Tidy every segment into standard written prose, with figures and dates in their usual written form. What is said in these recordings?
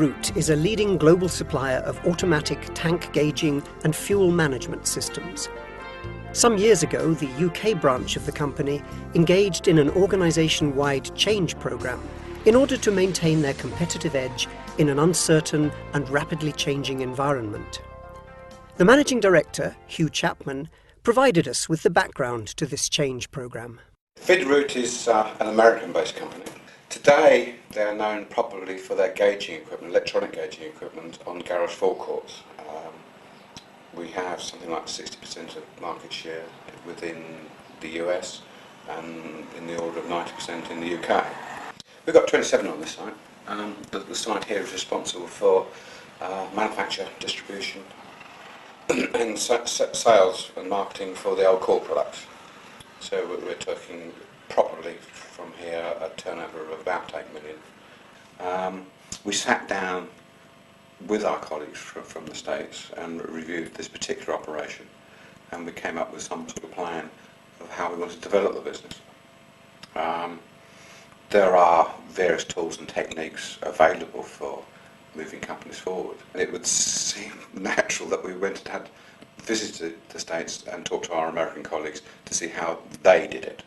Veeder-Root is a leading global supplier of automatic tank gauging and fuel management systems. Some years ago, the UK branch of the company engaged in an organisation-wide change programme in order to maintain their competitive edge in an uncertain and rapidly changing environment. The managing director, Hugh Chapman, provided us with the background to this change programme. Veeder-Root is an American-based company. Today they are known probably for their gauging equipment, electronic gauging equipment on garage forecourts. We have something like 60% of market share within the US and in the order of 90% in the UK. We've got 27 on this site. The site here is responsible for manufacture, distribution and sales and marketing for the old core products. So we're talking properly from here a turnover of about 8 million. We sat down with our colleagues from the States and reviewed this particular operation, and we came up with some sort of plan of how we want to develop the business. There are various tools and techniques available for moving companies forward. It would seem natural that we went and had visited the States and talked to our American colleagues to see how they did it.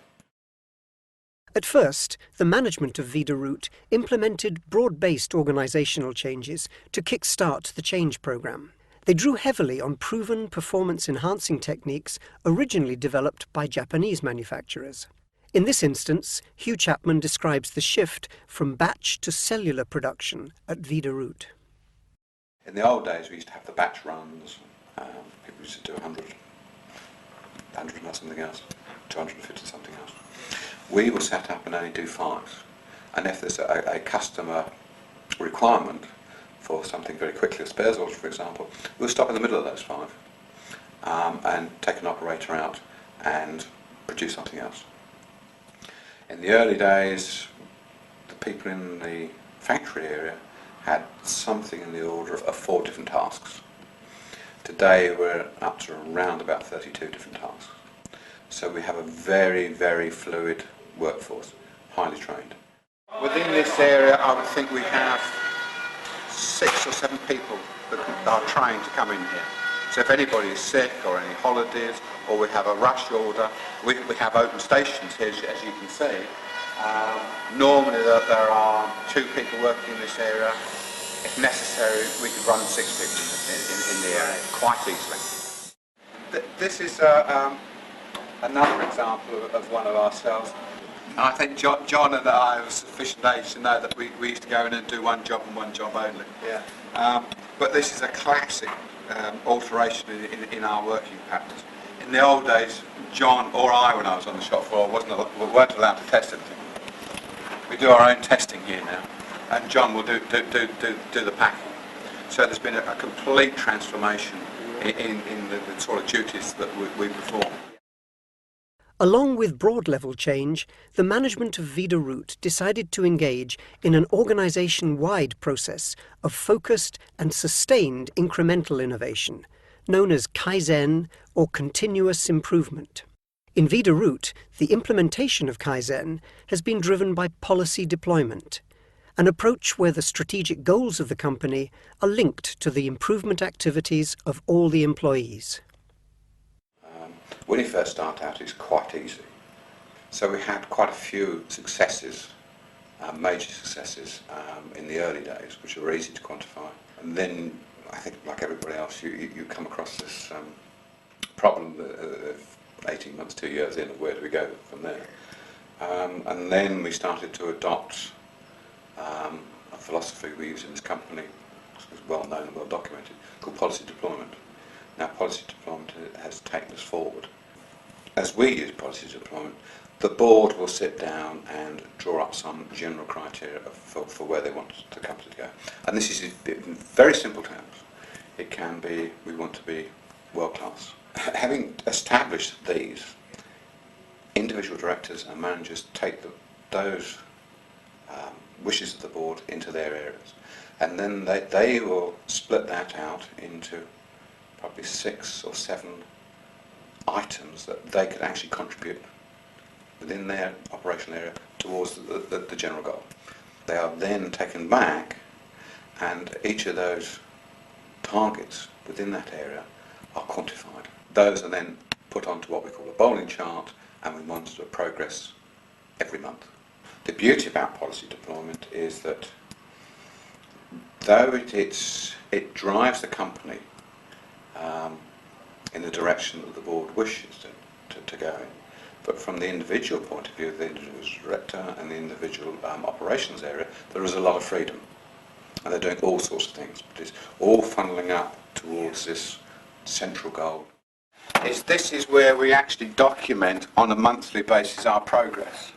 At first, the management of Veeder-Root implemented broad-based organisational changes to kick-start the change programme. They drew heavily on proven performance-enhancing techniques originally developed by Japanese manufacturers. In this instance, Hugh Chapman describes the shift from batch to cellular production at Veeder-Root. In the old days we used to have the batch runs. People used to do 100 and something else, 250 something else. We will set up and only do 5. And if there's a customer requirement for something very quickly, a spares order for example, we'll stop in the middle of those 5 and take an operator out and produce something else. In the early days, the people in the factory area had something in the order of 4 different tasks. Today we're up to around about 32 different tasks. So we have a very, very fluid workforce, highly trained. Within this area I would think we have 6 or 7 people that are trained to come in here. So if anybody is sick or any holidays or we have a rush order, we have open stations here as you can see. Normally there are 2 people working in this area. If necessary we could run 6 people in the area quite easily. This is another example of one of our cells. And I think John and I are sufficient age to know that we used to go in and do one job and one job only. Yeah. But this is a classic alteration in our working patterns. In the old days, John or I, when I was on the shop floor, weren't allowed to test anything. We do our own testing here now, and John will do the packing. So there's been a complete transformation in the sort of duties that we perform. Along with broad-level change, the management of Veeder-Root decided to engage in an organisation-wide process of focused and sustained incremental innovation, known as Kaizen or continuous improvement. In Veeder-Root, the implementation of Kaizen has been driven by policy deployment, an approach where the strategic goals of the company are linked to the improvement activities of all the employees. When you first start out it's quite easy. So we had quite a few successes, major successes in the early days, which were easy to quantify. And then I think like everybody else you come across this problem of 18 months, 2 years in, of where do we go from there. And then we started to adopt a philosophy we use in this company, which is well known and well documented, called policy deployment. Now policy deployment has taken us forward. As we use policy deployment, the board will sit down and draw up some general criteria for where they want the company to go. And this is in very simple terms. It can be, we want to be world class. Having established these, individual directors and managers take those wishes of the board into their areas. And then they will split that out into probably 6 or 7 items that they could actually contribute within their operational area towards the general goal. They are then taken back and each of those targets within that area are quantified. Those are then put onto what we call a bowling chart, and we monitor the progress every month. The beauty about policy deployment is that though it drives the company in the direction that the board wishes to go in, but from the individual point of view, the individual director and the individual operations area, there is a lot of freedom. And they're doing all sorts of things, but it's all funneling up towards this central goal. This is where we actually document on a monthly basis our progress.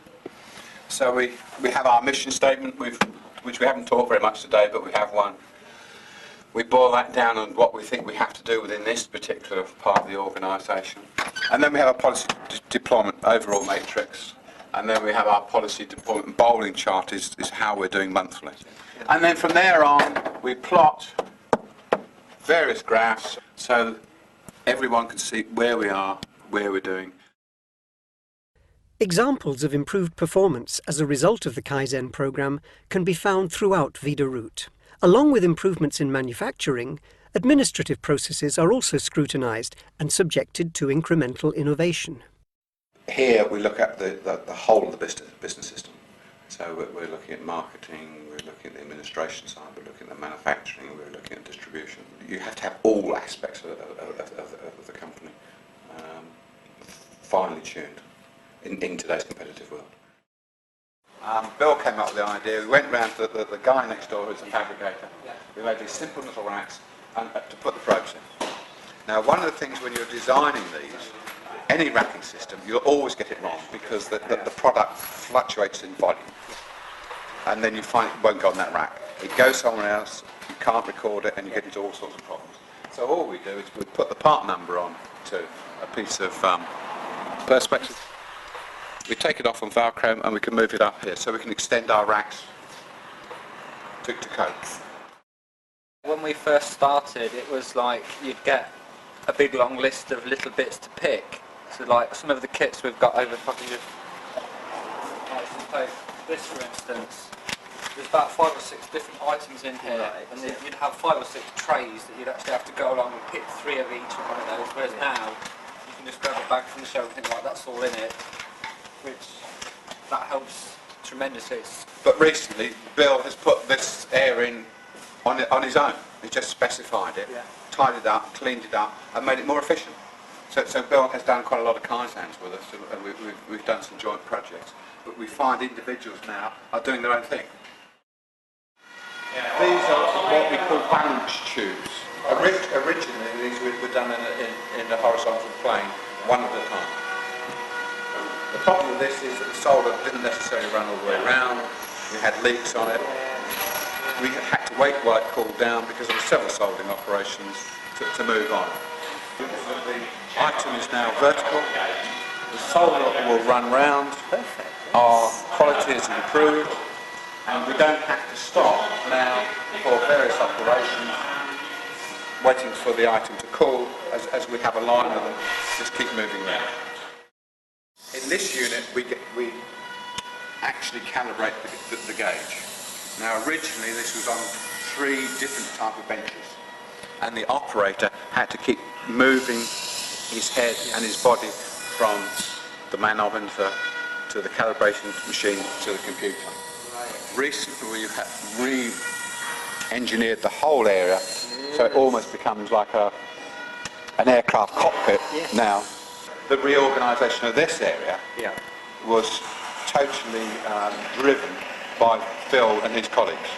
So we have our mission statement, which we haven't talked very much today, but we have one. We boil that down on what we think we have to do within this particular part of the organisation. And then we have a policy deployment overall matrix. And then we have our policy deployment bowling chart is how we're doing monthly. And then from there on, we plot various graphs so everyone can see where we are, where we're doing. Examples of improved performance as a result of the Kaizen program can be found throughout Veeder-Root. Along with improvements in manufacturing, administrative processes are also scrutinised and subjected to incremental innovation. Here we look at the whole of the business system. So we're looking at marketing, we're looking at the administration side, we're looking at the manufacturing, we're looking at distribution. You have to have all aspects of the company finely tuned in today's competitive world. Bill came up with the idea. We went round to the guy next door who's a fabricator. We made these simple little racks to put the probes in. Now, one of the things when you're designing these, any racking system, you'll always get it wrong because the product fluctuates in volume. And then you find it won't go on that rack. It goes somewhere else, you can't record it, and you get into all sorts of problems. So all we do is we put the part number on to a piece of perspex. We take it off on Velcro and we can move it up here so we can extend our racks to cope. When we first started, it was like you'd get a big long list of little bits to pick. So like some of the kits we've got over, if I can just take this for instance, there's about 5 or 6 different items in here, and you'd have 5 or 6 trays that you'd actually have to go along and pick 3 of each one of those, whereas now you can just grab a bag from the shelf and think like that's all in it, which that helps tremendously. But recently Bill has put this area in on his own. He just specified it, tidied it up, cleaned it up and made it more efficient. So Bill has done quite a lot of Kaizens with us, and we've done some joint projects. But we find individuals now are doing their own thing. These are what we call balance tubes. Originally these were done in the horizontal plane, one at a time. The problem with this is that the solder didn't necessarily run all the way around. We had leaks on it. We had to wait while it cooled down because there were several soldering operations to move on. The item is now vertical. The solder will run round. Our quality is improved, and we don't have to stop now for various operations waiting for the item to cool as we have a line of them just keep moving round. In this unit we actually calibrate the gauge. Now originally this was on 3 different type of benches, and the operator had to keep moving his head and his body from the manometer to the calibration machine to the computer. Recently we have re-engineered the whole area so it almost becomes like an aircraft cockpit now. The reorganisation of this area was totally driven by Phil and his colleagues.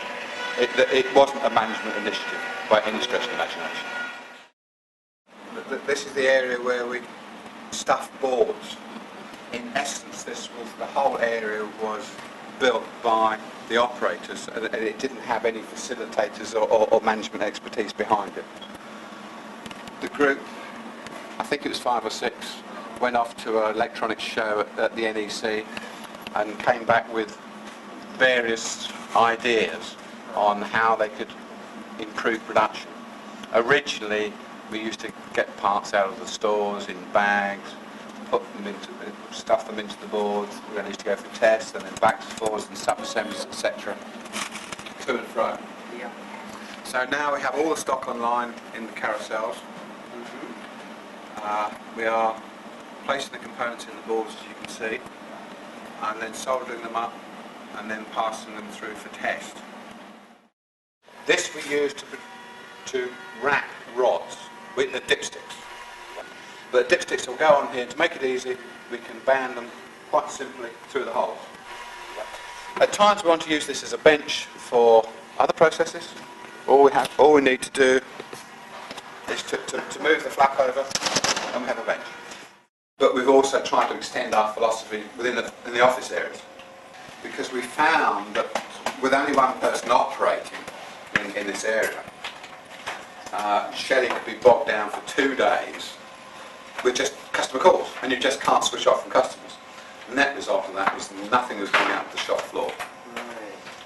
It wasn't a management initiative by any stretch of the imagination. This is the area where we stuff boards. In essence, the whole area was built by the operators, and it didn't have any facilitators or management expertise behind it. The group, I think it was 5 or 6, went off to an electronics show at the NEC and came back with various ideas on how they could improve production. Originally, we used to get parts out of the stores in bags, stuff them into the boards. We then used to go for tests and then back to forwards and sub-assemblies, etc. To and fro. So now we have all the stock online in the carousels. We are placing the components in the boards, as you can see, and then soldering them up and then passing them through for test. This we use to wrap rods with the dipsticks. The dipsticks will go on here. To make it easy, we can band them quite simply through the holes. At times we want to use this as a bench for other processes. All we need to do is to move the flap over and we have a bench. But we've also tried to extend our philosophy in the office areas, because we found that with only one person operating in this area, Shelley could be bogged down for 2 days with just customer calls, and you just can't switch off from customers. The net result of that was nothing was coming out of the shop floor.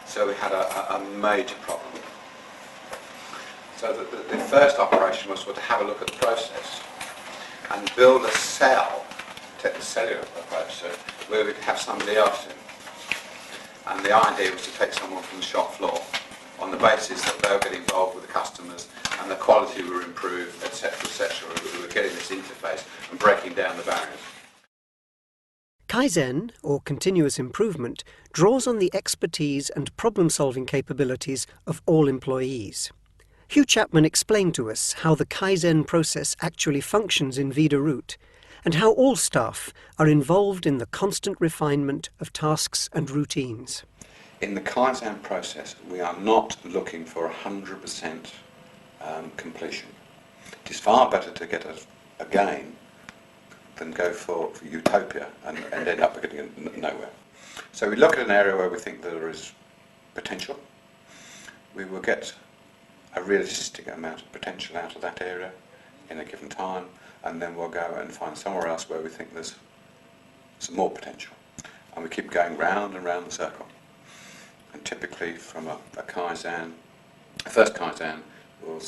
So we had a major problem. So the first operation was to have a look at the process and build a cell, take the cellular approach, so where we could have somebody else in. And the idea was to take someone from the shop floor on the basis that they were getting involved with the customers and the quality were improved, etc., etc. We were getting this interface and breaking down the barriers. Kaizen, or continuous improvement, draws on the expertise and problem-solving capabilities of all employees. Hugh Chapman explained to us how the Kaizen process actually functions in Veeder-Root, and how all staff are involved in the constant refinement of tasks and routines. In the Kaizen process, we are not looking for 100% completion. It is far better to get a gain than go for utopia and end up getting nowhere. So we look at an area where we think there is potential. We will get a realistic amount of potential out of that area in a given time, and then we'll go and find somewhere else where we think there's some more potential. And we keep going round and round the circle. And typically from a first Kaizen, we'll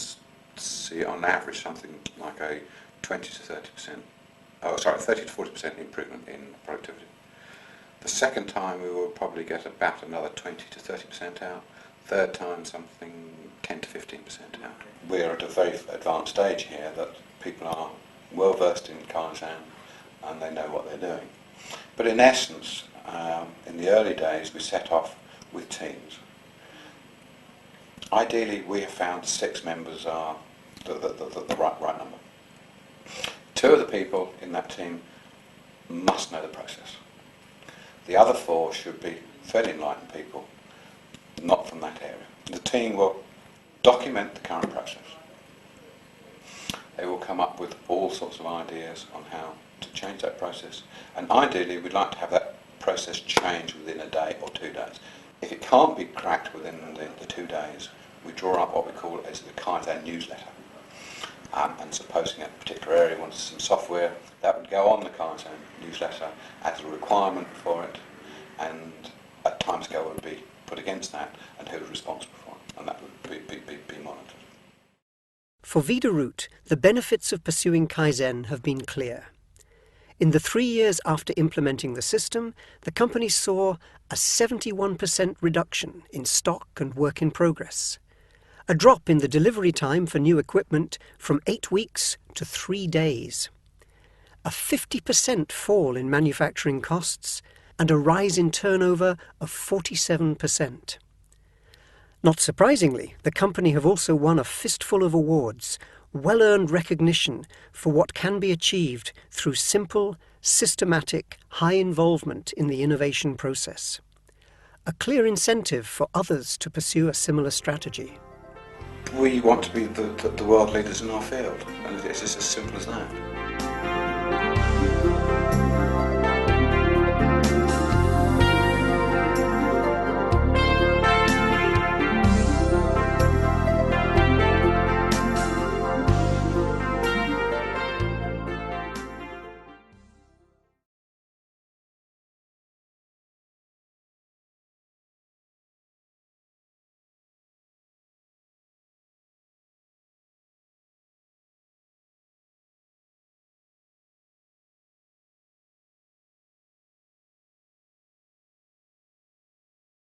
see on average something like a 30 to 40% improvement in productivity. The second time we will probably get about another 20 to 30% out. Third time something 10 to 15% out. We're at a very advanced stage here that people are well versed in Kaizen and they know what they're doing. But in essence, in the early days we set off with teams. Ideally we have found 6 members are the right number. 2 of the people in that team must know the process. The other 4 should be fairly enlightened people, not from that area. The team will document the current process. They will come up with all sorts of ideas on how to change that process, and ideally we'd like to have that process change within a day or 2 days. If it can't be cracked within the 2 days, we draw up what we call as the Kaizen newsletter. And supposing a particular area wanted some software, that would go on the Kaizen newsletter as a requirement for it, and a timescale would be put against that, and who was responsible for it, and that would be monitored. For Veeder-Root, the benefits of pursuing Kaizen have been clear. In the 3 years after implementing the system, the company saw a 71% reduction in stock and work in progress, a drop in the delivery time for new equipment from 8 weeks to 3 days, a 50% fall in manufacturing costs, and a rise in turnover of 47%. Not surprisingly, the company have also won a fistful of awards, well-earned recognition for what can be achieved through simple, systematic, high involvement in the innovation process. A clear incentive for others to pursue a similar strategy. We want to be the world leaders in our field, and it's just as simple as that.